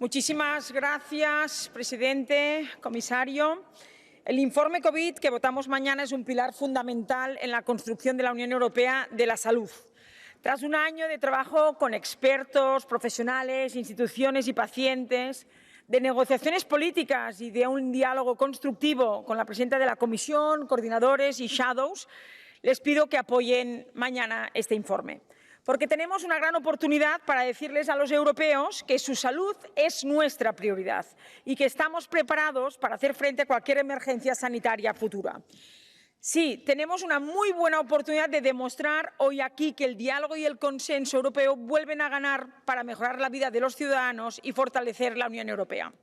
Muchísimas gracias, presidente, comisario. El informe COVID que votamos mañana es un pilar fundamental en la construcción de la Unión Europea de la salud. Tras un año de trabajo con expertos, profesionales, instituciones y pacientes, de negociaciones políticas y de un diálogo constructivo con la presidenta de la Comisión, coordinadores y shadows, les pido que apoyen mañana este informe. Porque tenemos una gran oportunidad para decirles a los europeos que su salud es nuestra prioridad y que estamos preparados para hacer frente a cualquier emergencia sanitaria futura. Sí, tenemos una muy buena oportunidad de demostrar hoy aquí que el diálogo y el consenso europeo vuelven a ganar para mejorar la vida de los ciudadanos y fortalecer la Unión Europea.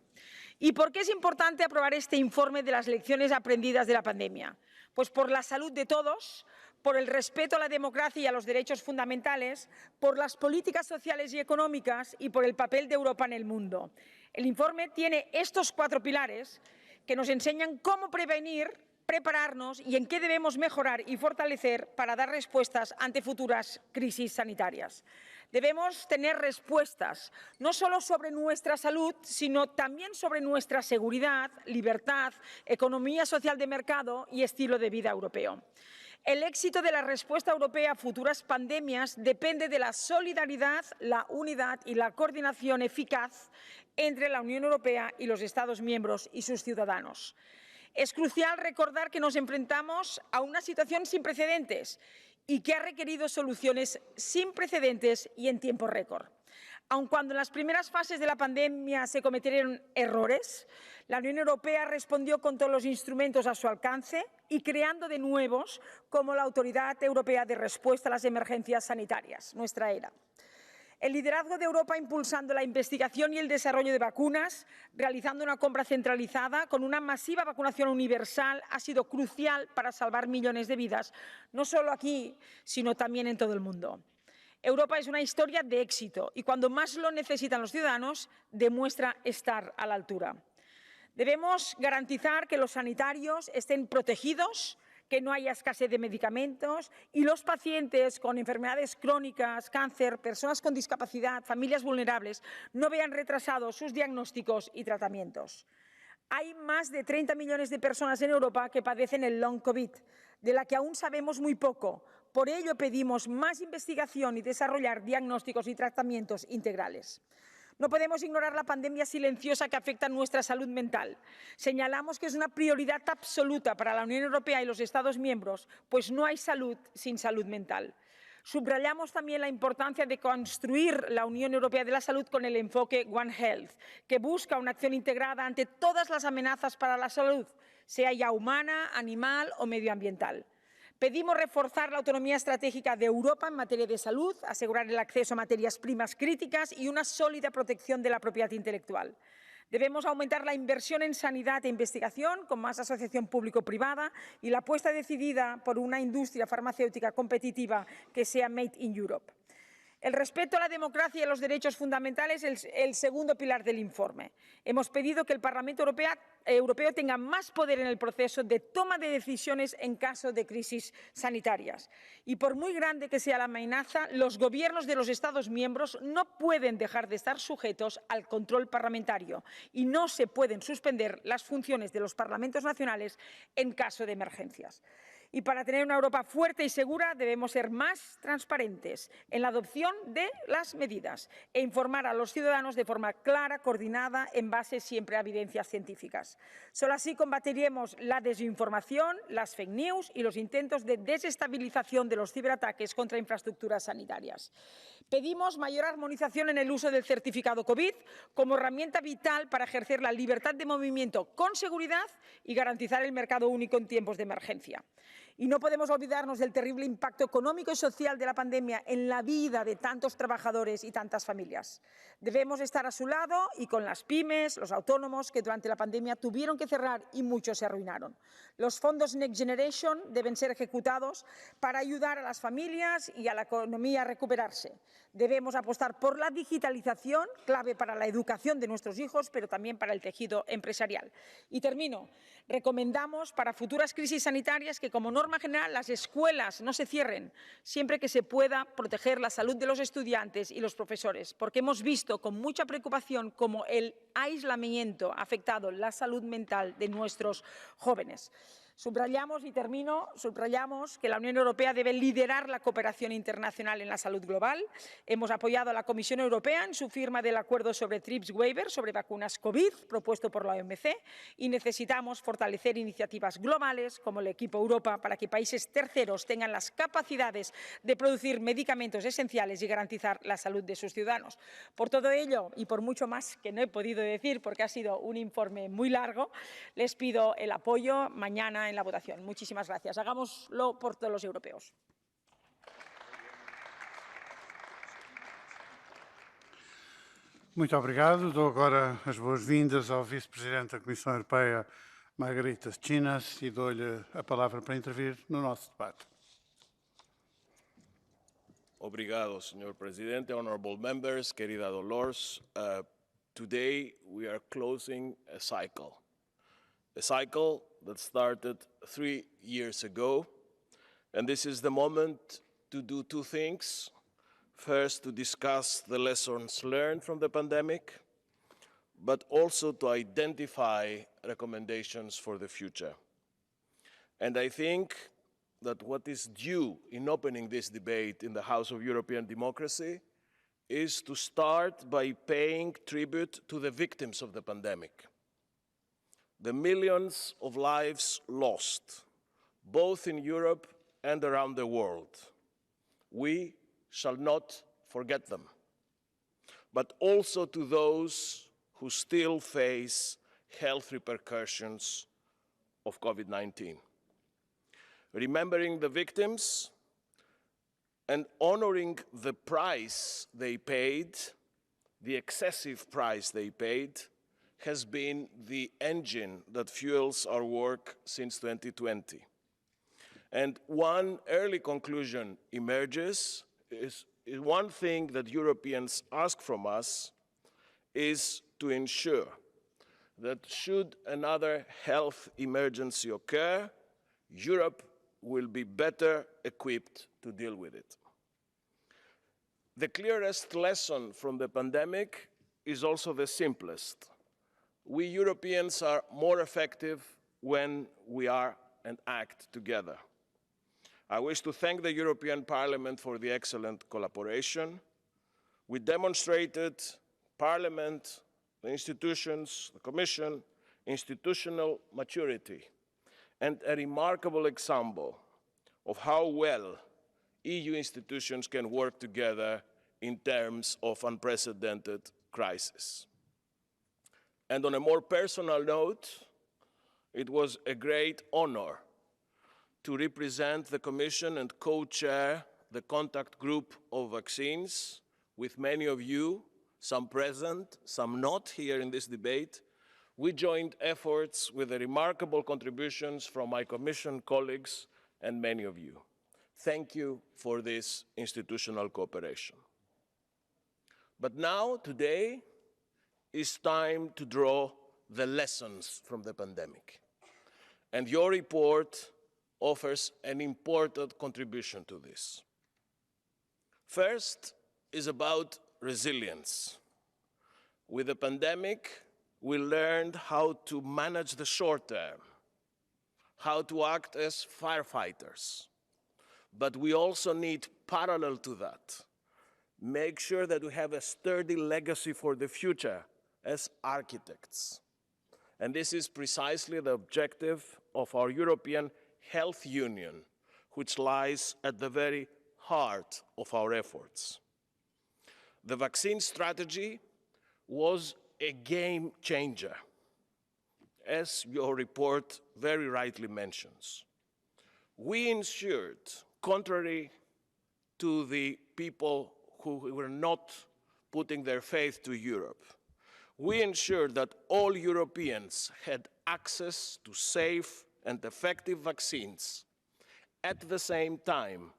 ¿Y por qué es importante aprobar este informe de las lecciones aprendidas de la pandemia? Pues por la salud de todos, por el respeto a la democracia y a los derechos fundamentales, por las políticas sociales y económicas y por el papel de Europa en el mundo. El informe tiene estos 4 pilares que nos enseñan cómo prevenir, prepararnos y en qué debemos mejorar y fortalecer para dar respuestas ante futuras crisis sanitarias. Debemos tener respuestas no solo sobre nuestra salud, sino también sobre nuestra seguridad, libertad, economía social de mercado y estilo de vida europeo. El éxito de la respuesta europea a futuras pandemias depende de la solidaridad, la unidad y la coordinación eficaz entre la Unión Europea y los Estados miembros y sus ciudadanos. Es crucial recordar que nos enfrentamos a una situación sin precedentes y que ha requerido soluciones sin precedentes y en tiempo récord. Aun cuando en las primeras fases de la pandemia se cometieron errores, la Unión Europea respondió con todos los instrumentos a su alcance y creando de nuevos, como la Autoridad Europea de Respuesta a las Emergencias Sanitarias, nuestra ERA. El liderazgo de Europa impulsando la investigación y el desarrollo de vacunas, realizando una compra centralizada con una masiva vacunación universal ha sido crucial para salvar millones de vidas, no solo aquí, sino también en todo el mundo. Europa es una historia de éxito y cuando más lo necesitan los ciudadanos, demuestra estar a la altura. Debemos garantizar que los sanitarios estén protegidos, que no haya escasez de medicamentos y los pacientes con enfermedades crónicas, cáncer, personas con discapacidad, familias vulnerables, no vean retrasados sus diagnósticos y tratamientos. Hay más de 30 millones de personas en Europa que padecen el long COVID, de la que aún sabemos muy poco. Por ello pedimos más investigación y desarrollar diagnósticos y tratamientos integrales. No podemos ignorar la pandemia silenciosa que afecta a nuestra salud mental. Señalamos que es una prioridad absoluta para la Unión Europea y los Estados miembros, pues no hay salud sin salud mental. Subrayamos también la importancia de construir la Unión Europea de la Salud con el enfoque One Health, que busca una acción integrada ante todas las amenazas para la salud, sea ya humana, animal o medioambiental. Pedimos reforzar la autonomía estratégica de Europa en materia de salud, asegurar el acceso a materias primas críticas y una sólida protección de la propiedad intelectual. Debemos aumentar la inversión en sanidad e investigación con más asociación público-privada y la apuesta decidida por una industria farmacéutica competitiva que sea Made in Europe. El respeto a la democracia y a los derechos fundamentales es el segundo pilar del informe. Hemos pedido que el Parlamento Europeo tenga más poder en el proceso de toma de decisiones en caso de crisis sanitarias. Y por muy grande que sea la amenaza, los gobiernos de los Estados miembros no pueden dejar de estar sujetos al control parlamentario y no se pueden suspender las funciones de los parlamentos nacionales en caso de emergencias. Y para tener una Europa fuerte y segura debemos ser más transparentes en la adopción de las medidas e informar a los ciudadanos de forma clara, coordinada, en base siempre a evidencias científicas. Solo así combatiremos la desinformación, las fake news y los intentos de desestabilización de los ciberataques contra infraestructuras sanitarias. Pedimos mayor armonización en el uso del certificado COVID como herramienta vital para ejercer la libertad de movimiento con seguridad y garantizar el mercado único en tiempos de emergencia. Y no podemos olvidarnos del terrible impacto económico y social de la pandemia en la vida de tantos trabajadores y tantas familias. Debemos estar a su lado y con las pymes, los autónomos que durante la pandemia tuvieron que cerrar y muchos se arruinaron. Los fondos Next Generation deben ser ejecutados para ayudar a las familias y a la economía a recuperarse. Debemos apostar por la digitalización, clave para la educación de nuestros hijos, pero también para el tejido empresarial. Y termino. Recomendamos para futuras crisis sanitarias que como norma forma general, las escuelas no se cierren siempre que se pueda proteger la salud de los estudiantes y los profesores, porque hemos visto con mucha preocupación cómo el aislamiento ha afectado la salud mental de nuestros jóvenes. Subrayamos, y termino, subrayamos que la Unión Europea debe liderar la cooperación internacional en la salud global. Hemos apoyado a la Comisión Europea en su firma del acuerdo sobre TRIPS waiver sobre vacunas COVID, propuesto por la OMC, y necesitamos fortalecer iniciativas globales como el Equipo Europa para que países terceros tengan las capacidades de producir medicamentos esenciales y garantizar la salud de sus ciudadanos. Por todo ello y por mucho más que no he podido decir porque ha sido un informe muy largo, les pido el apoyo mañana en la votación. Muchísimas gracias. Hagámoslo por todos los europeos. Muito obrigado. Dou agora as boas-vindas ao Vice-Presidente da Comissão Europeia, Margaritis SCHINAS, e dou-lhe a palavra para intervir no nosso debate. Obrigado, Sr. Presidente, honorable members, querida Dolors. Today we are closing a cycle that started 3 years ago, and this is the moment to do two things. First, to discuss the lessons learned from the pandemic, but also to identify recommendations for the future. And I think that what is due in opening this debate in the House of European Democracy is to start by paying tribute to the victims of the pandemic. The millions of lives lost, both in Europe and around the world. We shall not forget them, but also to those who still face health repercussions of COVID-19. Remembering the victims and honoring the price they paid, the excessive price they paid, has been the engine that fuels our work since 2020. And one early conclusion emerges is one thing that Europeans ask from us is to ensure that should another health emergency occur, Europe will be better equipped to deal with it. The clearest lesson from the pandemic is also the simplest. We Europeans are more effective when we are and act together. I wish to thank the European Parliament for the excellent collaboration. We demonstrated, Parliament, the institutions, the Commission, institutional maturity, and a remarkable example of how well EU institutions can work together in terms of unprecedented crisis. And on a more personal note, it was a great honor to represent the Commission and co-chair the contact group of vaccines with many of you, some present, some not here in this debate. We joined efforts with the remarkable contributions from my Commission colleagues and many of you. Thank you for this institutional cooperation. But now, today, it's time to draw the lessons from the pandemic. And your report offers an important contribution to this. First is about resilience. With the pandemic, we learned how to manage the short term, how to act as firefighters. But we also need, parallel to that, make sure that we have a sturdy legacy for the future as architects. And this is precisely the objective of our European Health Union, which lies at the very heart of our efforts. The vaccine strategy was a game changer, as your report very rightly mentions. We ensured, contrary to the people who were not putting their faith to Europe, we ensured that all Europeans had access to safe and effective vaccines at the same time,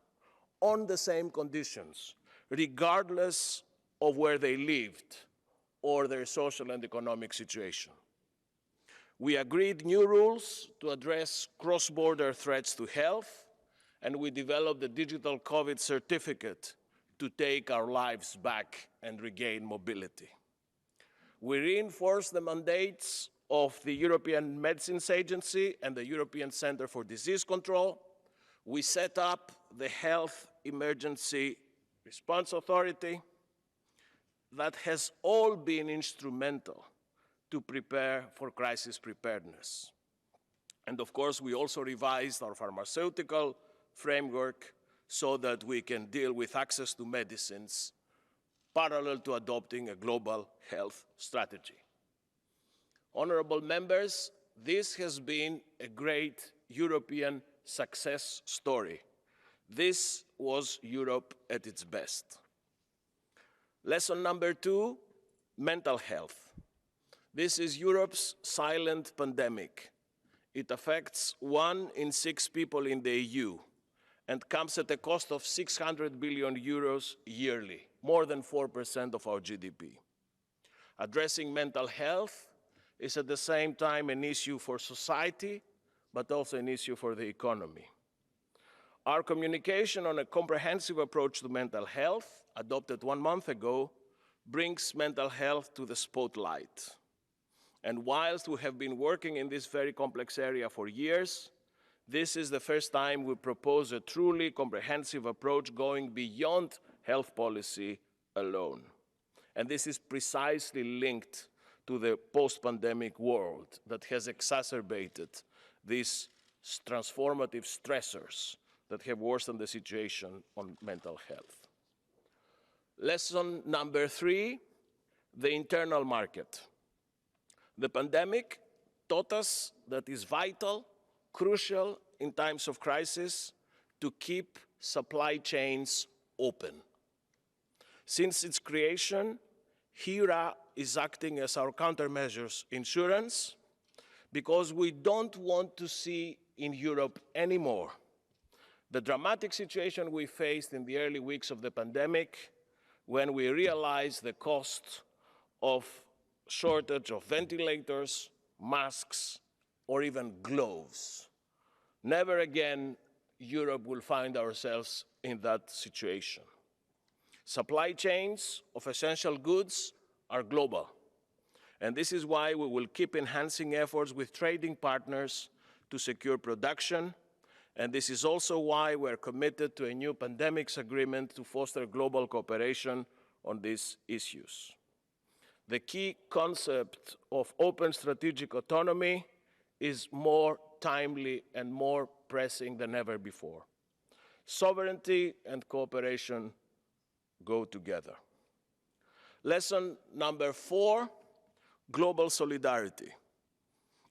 on the same conditions, regardless of where they lived or their social and economic situation. We agreed new rules to address cross-border threats to health, and we developed a digital COVID certificate to take our lives back and regain mobility. We reinforced the mandates of the European Medicines Agency and the European Centre for Disease Control. We set up the Health Emergency Response Authority. That has all been instrumental to prepare for crisis preparedness. And of course, we also revised our pharmaceutical framework so that we can deal with access to medicines parallel to adopting a global health strategy. Honorable members, this has been a great European success story. This was Europe at its best. Lesson number 2, mental health. This is Europe's silent pandemic. It affects 1 in 6 people in the EU and comes at a cost of 600 billion euros yearly, more than 4% of our GDP. Addressing mental health is at the same time an issue for society, but also an issue for the economy. Our communication on a comprehensive approach to mental health, adopted 1 month ago, brings mental health to the spotlight. And whilst we have been working in this very complex area for years, this is the first time we propose a truly comprehensive approach going beyond health policy alone. And this is precisely linked to the post-pandemic world that has exacerbated these transformative stressors that have worsened the situation on mental health. Lesson number 3, the internal market. The pandemic taught us that it's vital, crucial in times of crisis to keep supply chains open. Since its creation, HERA is acting as our countermeasures insurance because we don't want to see in Europe anymore the dramatic situation we faced in the early weeks of the pandemic when we realized the cost of shortage of ventilators, masks, or even gloves. Never again Europe will find ourselves in that situation. Supply chains of essential goods are global, and this is why we will keep enhancing efforts with trading partners to secure production, and this is also why we're committed to a new pandemics agreement to foster global cooperation on these issues. The key concept of open strategic autonomy is more timely and more pressing than ever before. Sovereignty and cooperation go together. Lesson number 4, global solidarity.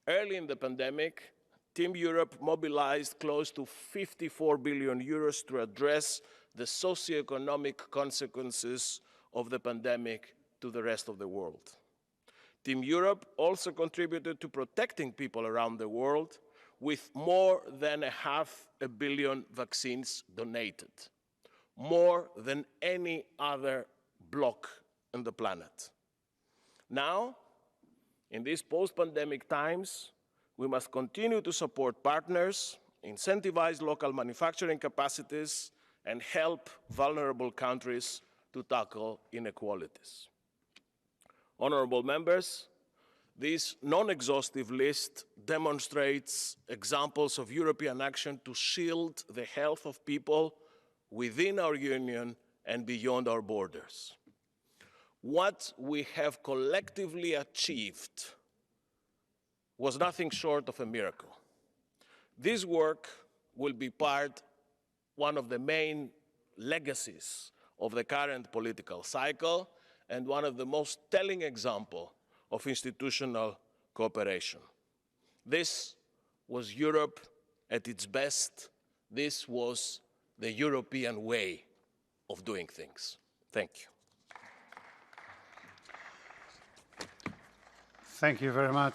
Early in the pandemic, Team Europe mobilized close to 54 billion euros to address the socioeconomic consequences of the pandemic to the rest of the world. Team Europe also contributed to protecting people around the world with more than 500 million vaccines donated, more than any other bloc on the planet. Now, in these post-pandemic times, we must continue to support partners, incentivize local manufacturing capacities, and help vulnerable countries to tackle inequalities. Honorable members, this non-exhaustive list demonstrates examples of European action to shield the health of people within our union and beyond our borders. What we have collectively achieved was nothing short of a miracle. This work will be one of the main legacies of the current political cycle and one of the most telling examples of institutional cooperation. This was Europe at its best. This was the European way of doing things. Thank you. Thank you very much.